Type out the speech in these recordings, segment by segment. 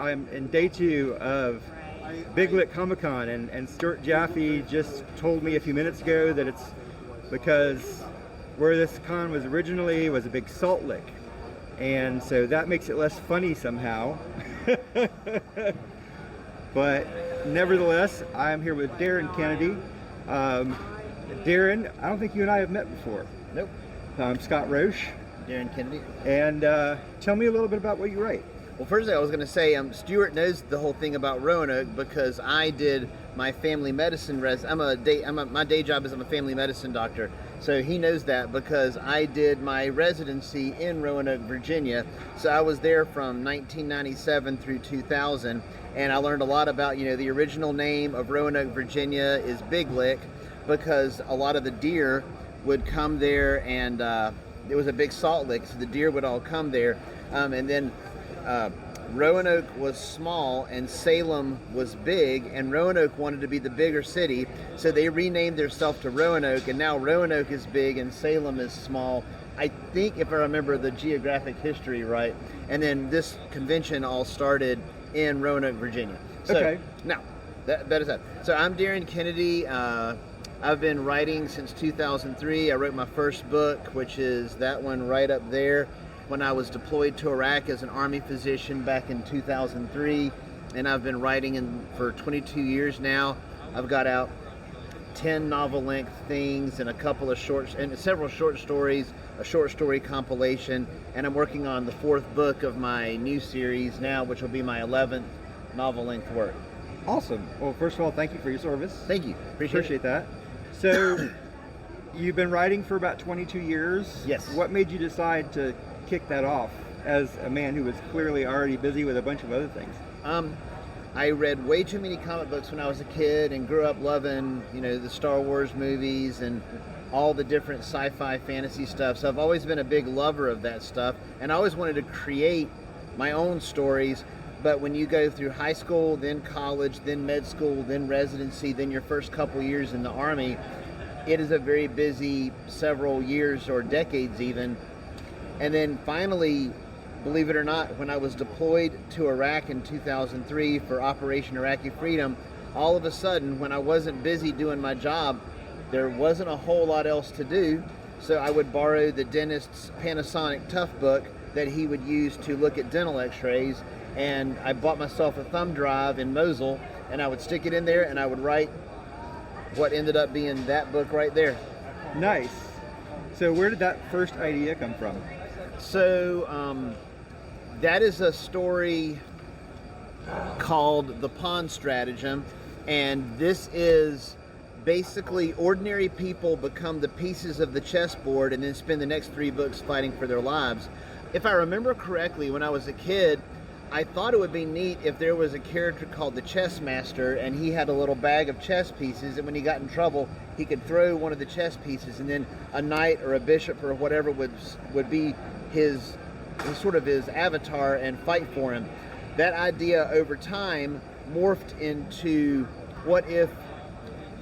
I'm in day 2 of Big Lit ComicCon, and Stuart Jaffe just told me a few minutes ago that it's because where this con was originally was a big salt lick, and so that makes it less funny somehow. But nevertheless, I'm here with Darin Kennedy. Darin, I don't think you and I have met before. Nope. I'm Scott Roche. Darin Kennedy. And tell me a little bit about what you write. Well, first I was going to say, Stuart knows the whole thing about Roanoke because I did my family medicine my day job is I'm a family medicine doctor. So he knows that because I did my residency in Roanoke, Virginia. So I was there from 1997 through 2000, and I learned a lot about, the original name of Roanoke, Virginia is Big Lick because a lot of the deer would come there, and it was a big salt lick, so the deer would all come there. And then Roanoke was small and Salem was big, and Roanoke wanted to be the bigger city, so they renamed themselves to Roanoke, and now Roanoke is big and Salem is small. I think, if I remember the geographic history right. And then this convention all started in Roanoke, Virginia. So, okay. Now, that is that. So I'm Darin Kennedy. I've been writing since 2003. I wrote my first book, which is that one right up there, when I was deployed to Iraq as an Army physician back in 2003, and I've been writing for 22 years now. I've got out 10 novel-length things and several short stories, a short story compilation, and I'm working on the 4th book of my new series now, which will be my 11th novel-length work. Awesome. Well, first of all, thank you for your service. Thank you. Appreciate that. So, you've been writing for about 22 years. Yes. What made you decide to kick that off as a man who was clearly already busy with a bunch of other things? I read way too many comic books when I was a kid and grew up loving, the Star Wars movies and all the different sci-fi fantasy stuff. So I've always been a big lover of that stuff, and I always wanted to create my own stories. But when you go through high school, then college, then med school, then residency, then your first couple years in the Army, it is a very busy several years or decades even. And then finally, believe it or not, when I was deployed to Iraq in 2003 for Operation Iraqi Freedom, all of a sudden, when I wasn't busy doing my job, there wasn't a whole lot else to do. So I would borrow the dentist's Panasonic Tough Book that he would use to look at dental x-rays. And I bought myself a thumb drive in Mosul, and I would stick it in there, and I would write what ended up being that book right there. Nice. So where did that first idea come from? So that is a story called The Pawn Stratagem, and this is basically ordinary people become the pieces of the chessboard and then spend the next 3 books fighting for their lives. If I remember correctly, when I was a kid, I thought it would be neat if there was a character called the Chess Master, and he had a little bag of chess pieces, and when he got in trouble, he could throw one of the chess pieces, and then a knight or a bishop or whatever would be his avatar and fight for him. That idea over time morphed into what if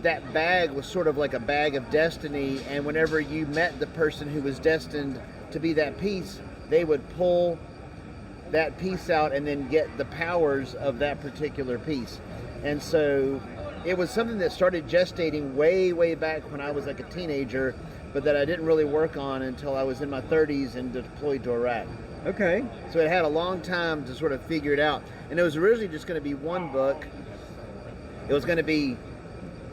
that bag was sort of like a bag of destiny, and whenever you met the person who was destined to be that piece, they would pull that piece out and then get the powers of that particular piece. And so it was something that started gestating way back when I was like a teenager, but that I didn't really work on until I was in my 30s and deployed to Iraq. Okay. So it had a long time to sort of figure it out. And it was originally just going to be one book. It was going to be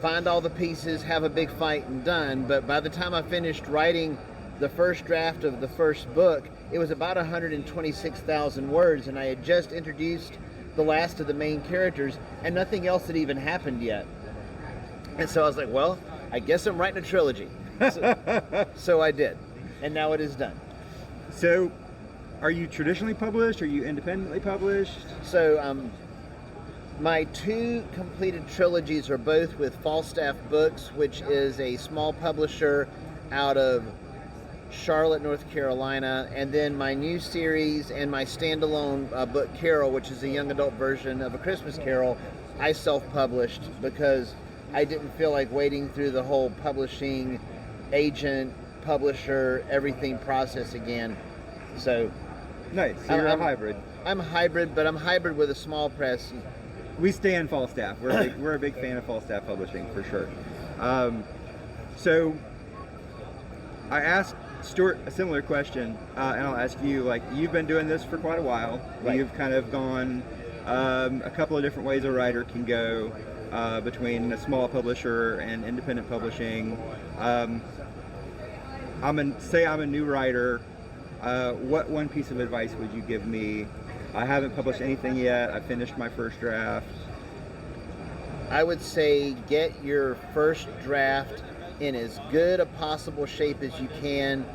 find all the pieces, have a big fight, and done. But by the time I finished writing the first draft of the first book, it was about 126,000 words, and I had just introduced the last of the main characters, and nothing else had even happened yet. And so I was like, well, I guess I'm writing a trilogy. So I did, and now it is done. So, are you traditionally published? Are you independently published? So, my 2 completed trilogies are both with Falstaff Books, which is a small publisher out of Charlotte, North Carolina, and then my new series and my standalone book, Carol, which is a young adult version of A Christmas Carol, I self-published because I didn't feel like wading through the whole publishing, agent, publisher, everything process again. So Nice. So you're a hybrid. I'm a hybrid, but I'm hybrid with a small press. We stand Falstaff. We're a big fan of Falstaff Publishing for sure. So I asked Stuart a similar question, and I'll ask you. Like, you've been doing this for quite a while. Right. You've kind of gone a couple of different ways a writer can go between a small publisher and independent publishing. Say I'm a new writer. What one piece of advice would you give me? I haven't published anything yet. I finished my first draft. I would say get your first draft in as good a possible shape as you can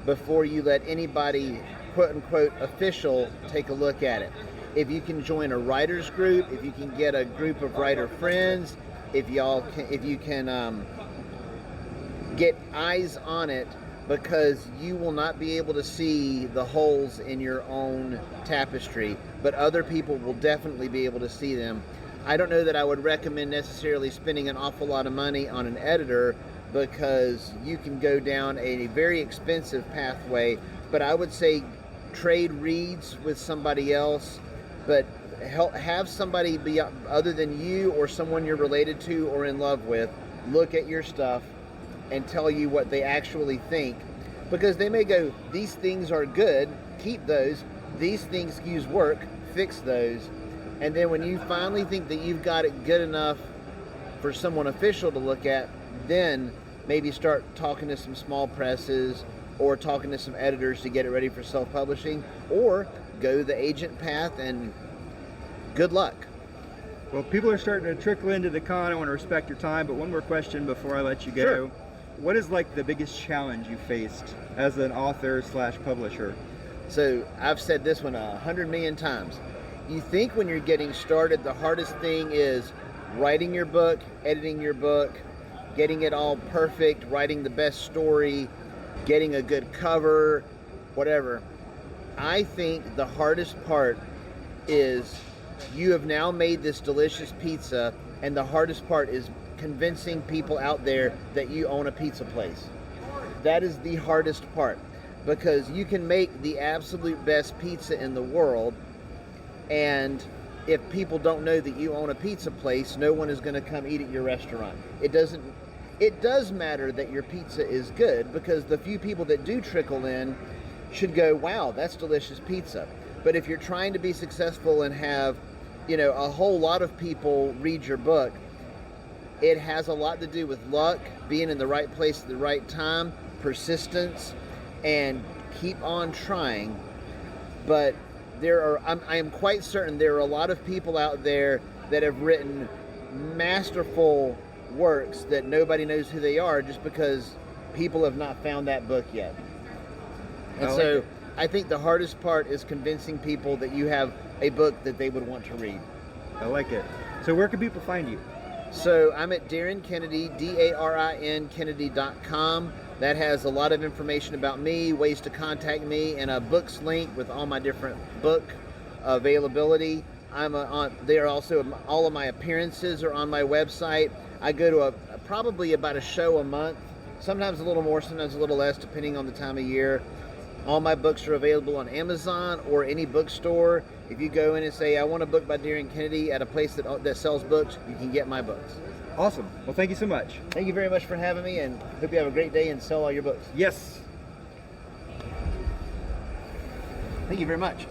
before you let anybody, quote unquote, official take a look at it. If you can join a writer's group, if you can get a group of writer friends, if you can get eyes on it, because you will not be able to see the holes in your own tapestry, but other people will definitely be able to see them. I don't know that I would recommend necessarily spending an awful lot of money on an editor, because you can go down a very expensive pathway, but I would say trade reads with somebody else, but have somebody be other than you or someone you're related to or in love with look at your stuff and tell you what they actually think, because they may go, these things are good, keep those, these things use work, fix those, and then when you finally think that you've got it good enough for someone official to look at, then maybe start talking to some small presses or talking to some editors to get it ready for self-publishing, or go the agent path, and good luck. Well, people are starting to trickle into the con. I want to respect your time, but one more question before I let you go. Sure. What is like the biggest challenge you faced as an author / publisher? So I've said this one 100 million times. You think when you're getting started, the hardest thing is writing your book, editing your book, getting it all perfect, writing the best story, getting a good cover, whatever. I think the hardest part is you have now made this delicious pizza, and the hardest part is convincing people out there that you own a pizza place. That is the hardest part, because you can make the absolute best pizza in the world, and if people don't know that you own a pizza place, no one is going to come eat at your restaurant. It does matter that your pizza is good, because the few people that do trickle in should go, wow, that's delicious pizza. But if you're trying to be successful and have, a whole lot of people read your book, it has a lot to do with luck, being in the right place at the right time, persistence, and keep on trying. But I am quite certain there are a lot of people out there that have written masterful works that nobody knows who they are, just because people have not found that book yet. And so I think the hardest part is convincing people that you have a book that they would want to read. I like it. So where can people find you? So I'm at Darin Kennedy, Darin Kennedy.com. That has a lot of information about me, ways to contact me, and a books link with all my different book availability. There are also all of my appearances are on my website. I go to probably about a show a month, sometimes a little more, sometimes a little less, depending on the time of year. All my books are available on Amazon or any bookstore. If you go in and say, I want a book by Darin Kennedy at a place that sells books, you can get my books. Awesome. Well, thank you so much. Thank you very much for having me, and hope you have a great day and sell all your books. Yes. Thank you very much.